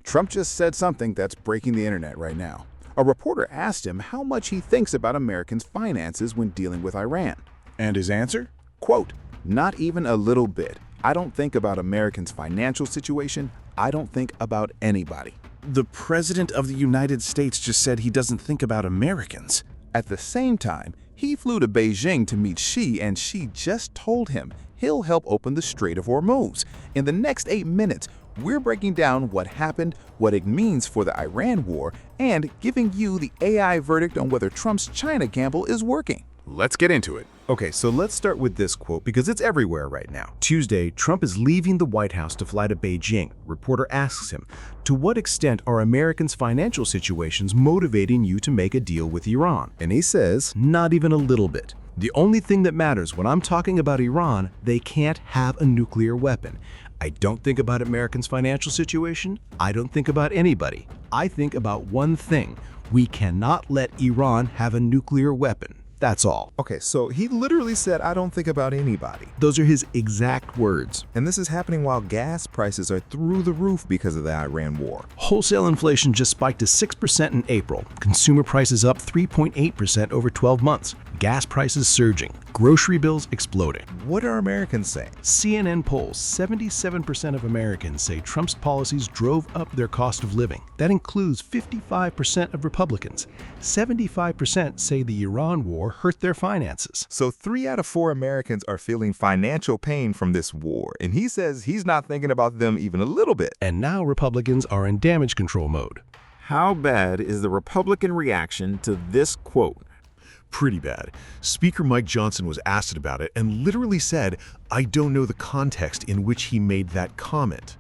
Trump just said something that's breaking the internet right now. A reporter asked him how much he thinks about Americans' finances when dealing with Iran. And his answer? Quote, "Not even a little bit. I don't think about Americans' financial situation. I don't think about anybody." The President of the United States just said he doesn't think about Americans. At the same time, he flew to Beijing to meet Xi, and Xi just told him he'll help open the Strait of Hormuz. In the next 8 minutes, we're breaking down what happened, what it means for the Iran war, and giving you the AI verdict on whether Trump's China gamble is working. Let's get into it. Okay, so let's start with this quote because it's everywhere right now. Tuesday, Trump is leaving the White House to fly to Beijing. Reporter asks him, to what extent are Americans' financial situations motivating you to make a deal with Iran? And he says, not even a little bit. The only thing that matters when I'm talking about Iran, they can't have a nuclear weapon. I don't think about Americans' financial situation. I don't think about anybody. I think about one thing. We cannot let Iran have a nuclear weapon. That's all. Okay, so he literally said, I don't think about anybody. Those are his exact words. And this is happening while gas prices are through the roof because of the Iran war. Wholesale inflation just spiked to 6% in April. Consumer prices up 3.8% over 12 months. Gas prices surging. Grocery bills exploding. What are Americans saying? CNN polls 77% of Americans say Trump's policies drove up their cost of living. That includes 55% of Republicans. 75% say the Iran war hurt their finances. So 3 out of 4 Americans are feeling financial pain from this war, and he says he's not thinking about them even a little bit. And now Republicans are in damage control mode. How bad is the Republican reaction to this quote? Pretty bad. Speaker Mike Johnson was asked about it and literally said, I don't know the context in which he made that comment.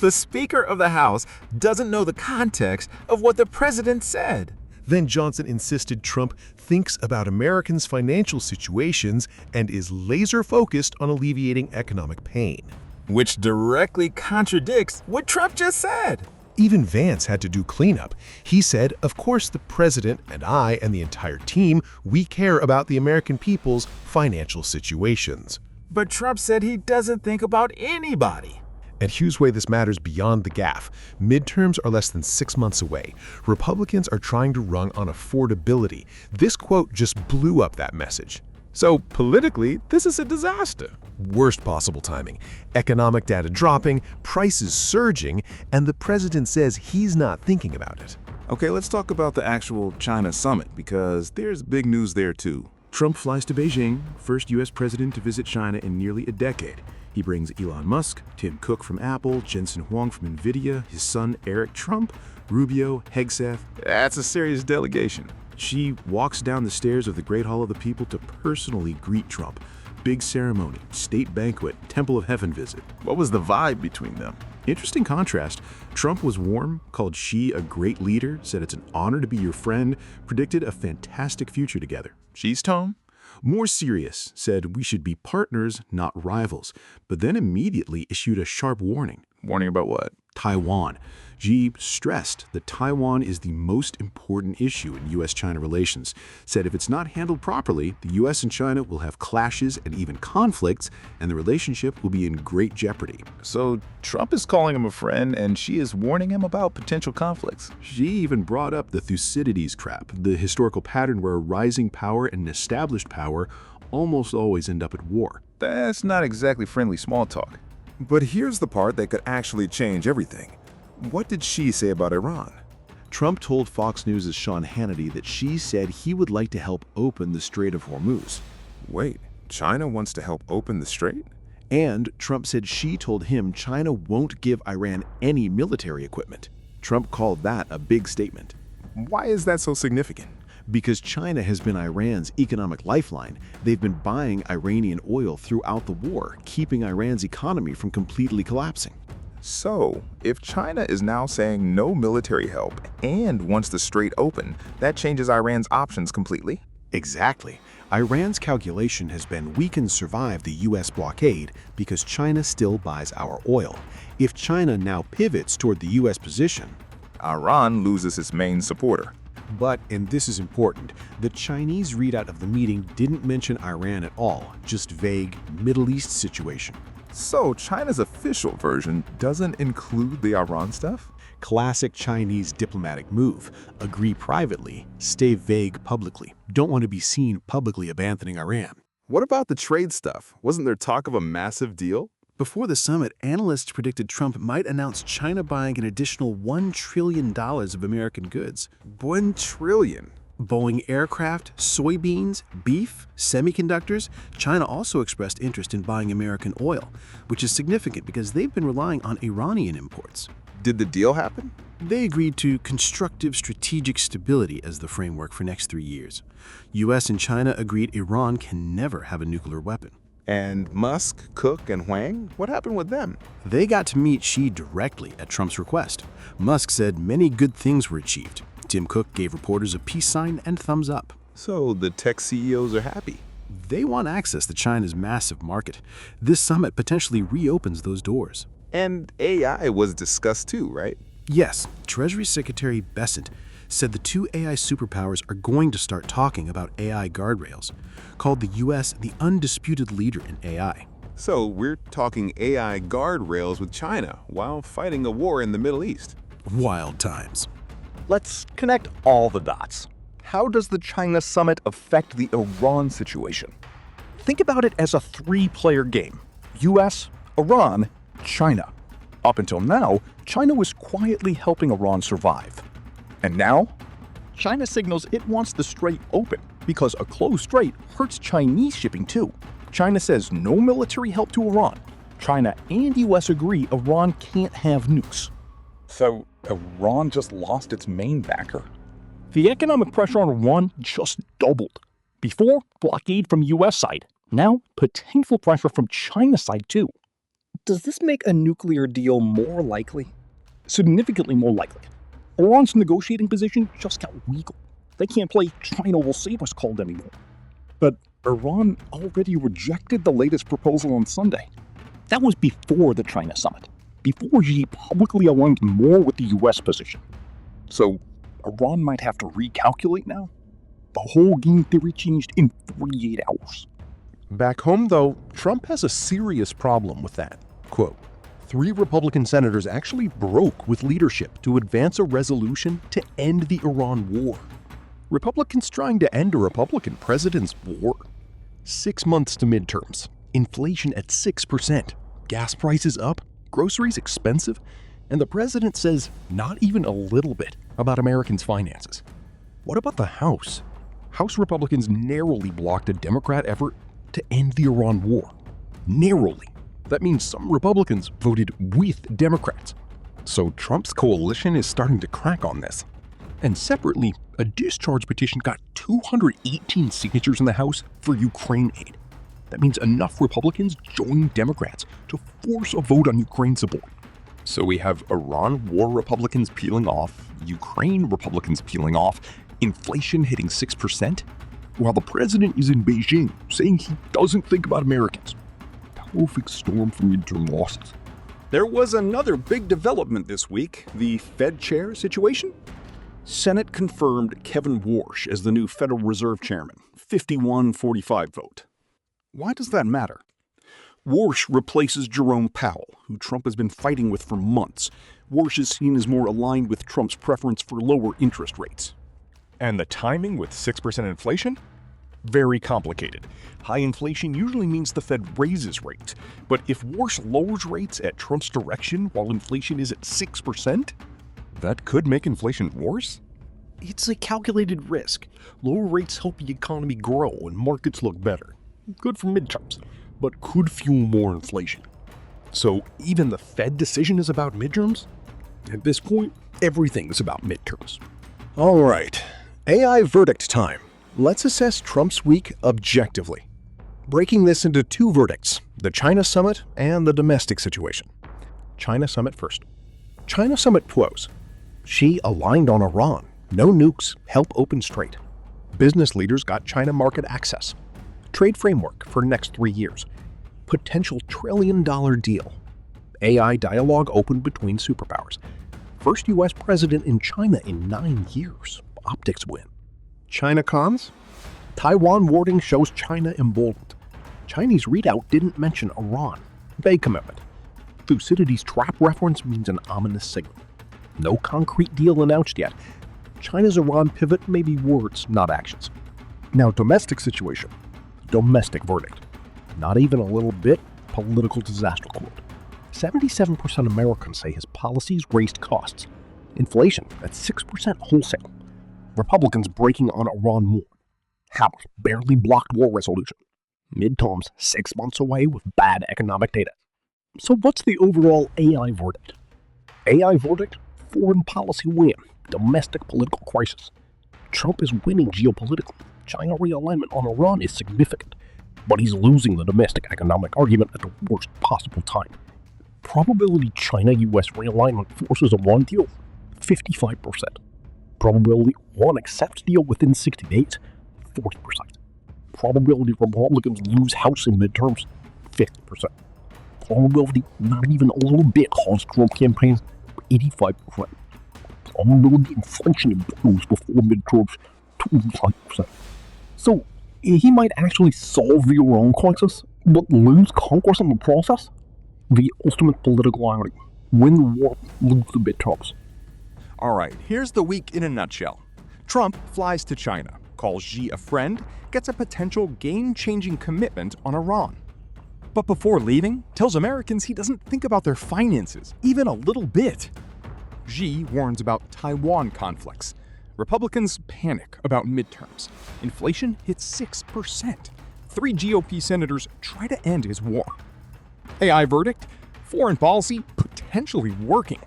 The Speaker of the House doesn't know the context of what the president said. Then Johnson insisted Trump thinks about Americans' financial situations and is laser-focused on alleviating economic pain. Which directly contradicts what Trump just said. Even Vance had to do cleanup. He said, of course, the president and I and the entire team, we care about the American people's financial situations. But Trump said he doesn't think about anybody. And here's why this matters beyond the gaffe. Midterms are less than 6 months away. Republicans are trying to run on affordability. This quote just blew up that message. So politically, this is a disaster. Worst possible timing. Economic data dropping, prices surging, and the president says he's not thinking about it. Okay, let's talk about the actual China summit, because there's big news there too. Trump flies to Beijing, first U.S. president to visit China in nearly a decade. He brings Elon Musk, Tim Cook from Apple, Jensen Huang from NVIDIA, his son Eric Trump, Rubio, Hegseth. That's a serious delegation. Xi walks down the stairs of the Great Hall of the People to personally greet Trump. Big ceremony, state banquet, Temple of Heaven visit. What was the vibe between them? Interesting contrast. Trump was warm, called Xi a great leader, said it's an honor to be your friend, predicted a fantastic future together. Xi's tone? More serious, said we should be partners, not rivals, but then immediately issued a sharp warning. Warning about what? Taiwan. Xi stressed that Taiwan is the most important issue in U.S.-China relations, said if it's not handled properly, the U.S. and China will have clashes and even conflicts, and the relationship will be in great jeopardy. So Trump is calling him a friend, and Xi is warning him about potential conflicts. Xi even brought up the Thucydides trap, the historical pattern where a rising power and an established power almost always end up at war. That's not exactly friendly small talk. But here's the part that could actually change everything. What did Xi say about Iran? Trump told Fox News' Sean Hannity that Xi said he would like to help open the Strait of Hormuz. Wait, China wants to help open the strait? And Trump said Xi told him China won't give Iran any military equipment. Trump called that a big statement. Why is that so significant? Because China has been Iran's economic lifeline. They've been buying Iranian oil throughout the war, keeping Iran's economy from completely collapsing. So, if China is now saying no military help and wants the strait open, that changes Iran's options completely? Exactly. Iran's calculation has been we can survive the U.S. blockade because China still buys our oil. If China now pivots toward the U.S. position, Iran loses its main supporter. But, and this is important, the Chinese readout of the meeting didn't mention Iran at all, just vague Middle East situation. So China's official version doesn't include the Iran stuff? Classic Chinese diplomatic move. Agree privately, stay vague publicly. Don't want to be seen publicly abandoning Iran. What about the trade stuff? Wasn't there talk of a massive deal? Before the summit, analysts predicted Trump might announce China buying an additional $1 trillion of American goods. $1 trillion. Boeing aircraft, soybeans, beef, semiconductors. China also expressed interest in buying American oil, which is significant because they've been relying on Iranian imports. Did the deal happen? They agreed to constructive strategic stability as the framework for next 3 years. U.S. and China agreed Iran can never have a nuclear weapon. And Musk, Cook, and Huang? What happened with them? They got to meet Xi directly at Trump's request. Musk said many good things were achieved. Tim Cook gave reporters a peace sign and thumbs up. So the tech CEOs are happy. They want access to China's massive market. This summit potentially reopens those doors. And AI was discussed too, right? Yes, Treasury Secretary Bessent said the two AI superpowers are going to start talking about AI guardrails, called the U.S. the undisputed leader in AI. So we're talking AI guardrails with China while fighting a war in the Middle East. Wild times. Let's connect all the dots. How does the China summit affect the Iran situation? Think about it as a three-player game. US, Iran, China. Up until now, China was quietly helping Iran survive. And now, China signals it wants the strait open because a closed strait hurts Chinese shipping too. China says no military help to Iran. China and US agree Iran can't have nukes. So Iran just lost its main backer? The economic pressure on Iran just doubled. Before, blockade from US side. Now, potential pressure from China side too. Does this make a nuclear deal more likely? Significantly more likely. Iran's negotiating position just got weaker. They can't play China will save us card anymore. But Iran already rejected the latest proposal on Sunday. That was before the China summit, before Xi publicly aligned more with the US position. So Iran might have to recalculate now? The whole game theory changed in 48 hours. Back home, though, Trump has a serious problem with that. Quote, 3 Republican senators actually broke with leadership to advance a resolution to end the Iran war. Republicans trying to end a Republican president's war? 6 months to midterms, inflation at 6%, gas prices up, groceries expensive, and the president says not even a little bit about Americans' finances. What about the House? House Republicans narrowly blocked a Democrat effort to end the Iran war. Narrowly. That means some Republicans voted with Democrats. So Trump's coalition is starting to crack on this. And separately, a discharge petition got 218 signatures in the House for Ukraine aid. That means enough Republicans joined Democrats to force a vote on Ukraine support. So we have Iran war Republicans peeling off, Ukraine Republicans peeling off, inflation hitting 6%, while the president is in Beijing saying he doesn't think about Americans. Perfect storm for midterm losses. There was another big development this week, the Fed chair situation. Senate confirmed Kevin Warsh as the new Federal Reserve Chairman, 51-45 vote. Why does that matter? Warsh replaces Jerome Powell, who Trump has been fighting with for months. Warsh is seen as more aligned with Trump's preference for lower interest rates. And the timing with 6% inflation? Very complicated. High inflation usually means the Fed raises rates, but if Warsh lowers rates at Trump's direction while inflation is at 6%, that could make inflation worse? It's a calculated risk. Lower rates help the economy grow and markets look better. Good for midterms, but could fuel more inflation. So even the Fed decision is about midterms? At this point, everything is about midterms. All right, AI verdict time. Let's assess Trump's week objectively. Breaking this into 2 verdicts, the China summit and the domestic situation. China summit first. China summit pros. Xi aligned on Iran. No nukes, help open strait. Business leaders got China market access. Trade framework for next 3 years. Potential $1 trillion deal. AI dialogue opened between superpowers. First U.S. president in China in 9 years. Optics win. China cons? Taiwan wording shows China emboldened. Chinese readout didn't mention Iran. Vague commitment. Thucydides' trap reference means an ominous signal. No concrete deal announced yet. China's Iran pivot may be words, not actions. Now, domestic situation. Domestic verdict. Not even a little bit political disaster quote. 77% Americans say his policies raised costs. Inflation at 6% wholesale. Republicans breaking on Iran war. House barely blocked war resolution. Midterms 6 months away with bad economic data. So what's the overall AI verdict? AI verdict, foreign policy win, domestic political crisis. Trump is winning geopolitically. China realignment on Iran is significant, but he's losing the domestic economic argument at the worst possible time. Probability China-US realignment forces a one deal, 55%. Probability one accepts deal within 60 days, 40%. Probability Republicans lose House in midterms, 50%. Probability not even a little bit halts Trump campaigns, 85%. Probability inflation improves before midterms, 25%. So, he might actually solve the Iran crisis, but lose Congress in the process? The ultimate political irony. Win the war, lose the midterms. All right, here's the week in a nutshell. Trump flies to China, calls Xi a friend, gets a potential game-changing commitment on Iran. But before leaving, tells Americans he doesn't think about their finances, even a little bit. Xi warns about Taiwan conflicts. Republicans panic about midterms. Inflation hits 6%. 3 GOP senators try to end his war. AI verdict, foreign policy potentially working.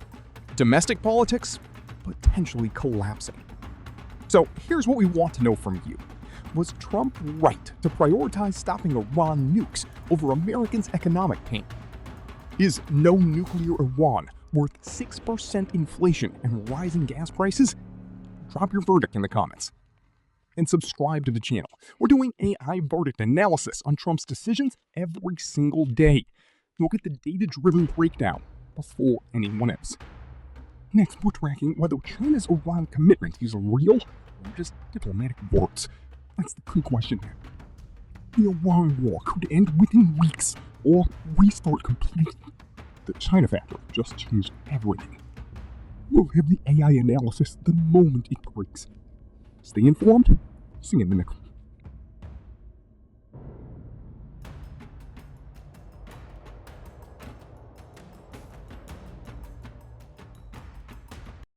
Domestic politics potentially collapsing. So here's what we want to know from you. Was Trump right to prioritize stopping Iran nukes over Americans' economic pain? Is no nuclear Iran worth 6% inflation and rising gas prices? Drop your verdict in the comments. And subscribe to the channel. We're doing AI verdict analysis on Trump's decisions every single day. You'll get the data-driven breakdown before anyone else. Next, we're tracking whether China's Iran commitment is real or just diplomatic words. That's the key question here. The Iran war could end within weeks or restart completely. The China factor just changed everything. We'll have the AI analysis the moment it breaks. Stay informed. See you in the next one.